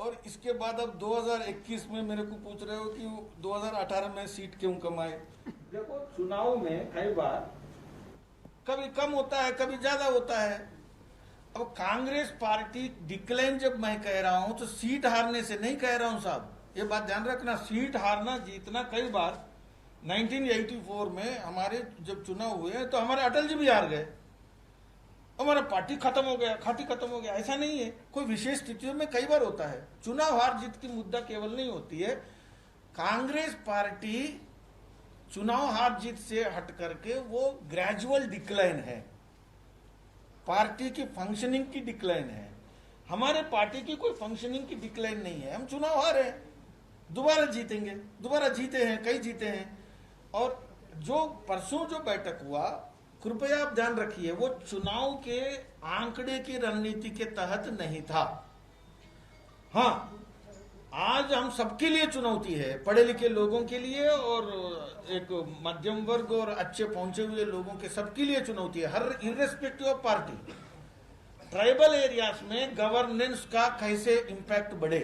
और इसके बाद अब 2021 में मेरे को पूछ रहे हो कि 2018 में सीट क्यों कमाए। देखो चुनाव में कई बार कभी कम होता है, कभी ज्यादा होता है। अब कांग्रेस पार्टी डिक्लाइन जब मैं कह रहा हूं तो सीट हारने से नहीं कह रहा हूं साहब, ये बात ध्यान रखना। सीट हारना जीतना कई बार 1984 में हमारे जब चुनाव हुए तो हमारे अटल जी भी हार गए, हमारा पार्टी खत्म हो गया, खाती खत्म हो गया, ऐसा नहीं है। कोई विशेष स्थितियों में कई बार होता है। चुनाव हार जीत की मुद्दा केवल नहीं होती है। कांग्रेस पार्टी चुनाव हार जीत से हट करके वो ग्रेजुअल डिक्लाइन है, पार्टी की फंक्शनिंग की डिक्लाइन है। हमारे पार्टी की कोई फंक्शनिंग की डिक्लाइन नहीं है। हम चुनाव हारे, दोबारा जीतेंगे, दोबारा जीते हैं, कई जीते हैं। और जो परसों जो बैठक हुआ, कृपया आप ध्यान रखिए, वो चुनाव के आंकड़े की रणनीति के तहत नहीं था। हाँ, आज हम सबके लिए चुनौती है, पढ़े लिखे लोगों के लिए और एक मध्यम वर्ग और अच्छे पहुंचे हुए लोगों के सबके लिए चुनौती है, हर irrespective of party. Tribal areas में गवर्नेंस का कैसे इंपैक्ट बढ़े,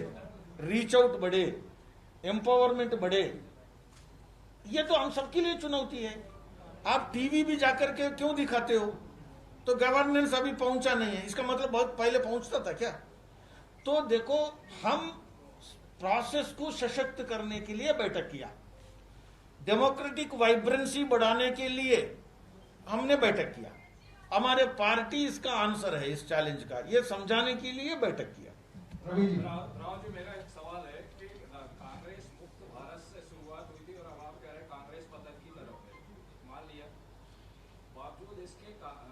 रीच आउट बढ़े, एम्पावरमेंट बढ़े, ये तो हम सबके लिए चुनौती है। आप टीवी भी जाकर के क्यों दिखाते हो? तो गवर्नेंस अभी पहुंचा नहीं है, इसका मतलब बहुत पहले पहुंचता था क्या? तो देखो, हम प्रोसेस को सशक्त करने के लिए बैठक किया, डेमोक्रेटिक वाइब्रेंसी बढ़ाने के लिए हमने बैठक किया। हमारे पार्टी इसका आंसर है इस चैलेंज का, ये समझाने के लिए बैठक किया। राव जी, मेरा एक सवाल है कि कांग्रेस मुक्त भारत से शुरुआत हुई थी और अब आप कह रहे हैं कांग्रेस पतन की तरफ है। मान लिया, बावजूद इसके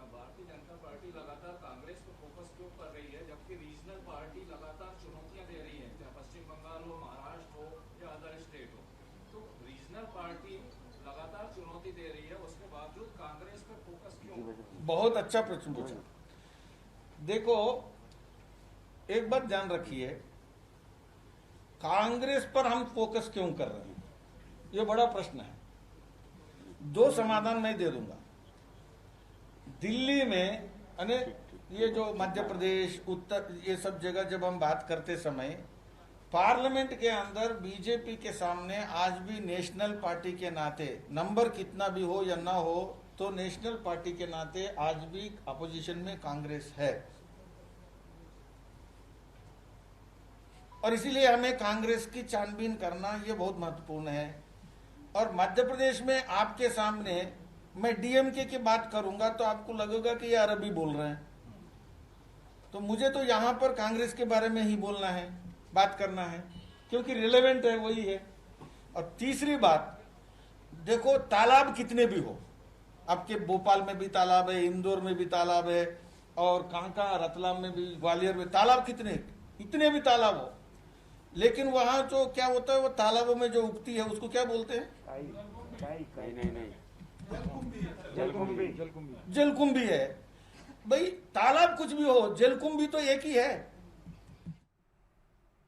भारतीय जनता पार्टी लगातार कांग्रेस को फोकस क्यों कर रही है, जबकि रीजनल पार्टी लगातार चुनौतियां दे रही है, चाहे पश्चिम बंगाल हो, महाराष्ट्र हो या अदर स्टेट हो। तो रीजनल पार्टी लगातार चुनौती दे रही है, उसके बावजूद कांग्रेस पर फोकस क्यों? बहुत अच्छा प्रश्न पूछा। देखो, एक बात ध्यान रखिए, कांग्रेस पर हम फोकस क्यों कर रहे हैं, यह बड़ा प्रश्न है। दो समाधान मैं दे दूंगा। दिल्ली में ये जो मध्य प्रदेश, उत्तर, ये सब जगह जब हम बात करते समय पार्लियामेंट के अंदर बीजेपी के सामने आज भी नेशनल पार्टी के नाते, नंबर कितना भी हो या ना हो, तो नेशनल पार्टी के नाते आज भी अपोजिशन में कांग्रेस है। और इसीलिए हमें कांग्रेस की छानबीन करना ये बहुत महत्वपूर्ण है। और मध्य प्रदेश में आपके सामने मैं डीएमके की बात करूंगा तो आपको लगेगा कि ये अरबी बोल रहे हैं, तो मुझे तो यहां पर कांग्रेस के बारे में ही बोलना है, बात करना है, क्योंकि रिलेवेंट है, वही है। और तीसरी बात, देखो तालाब कितने भी हो, आपके भोपाल में भी तालाब है, इंदौर में भी तालाब है, और कहाँ रतलाम में भी, ग्वालियर में तालाब कितने, इतने भी तालाब हो, लेकिन वहां जो क्या होता है, वो तालाबों में जो उगती है उसको क्या बोलते हैं? नहीं, जलकुंभी है। भाई तालाब कुछ भी हो, जलकुंभी तो एक ही है।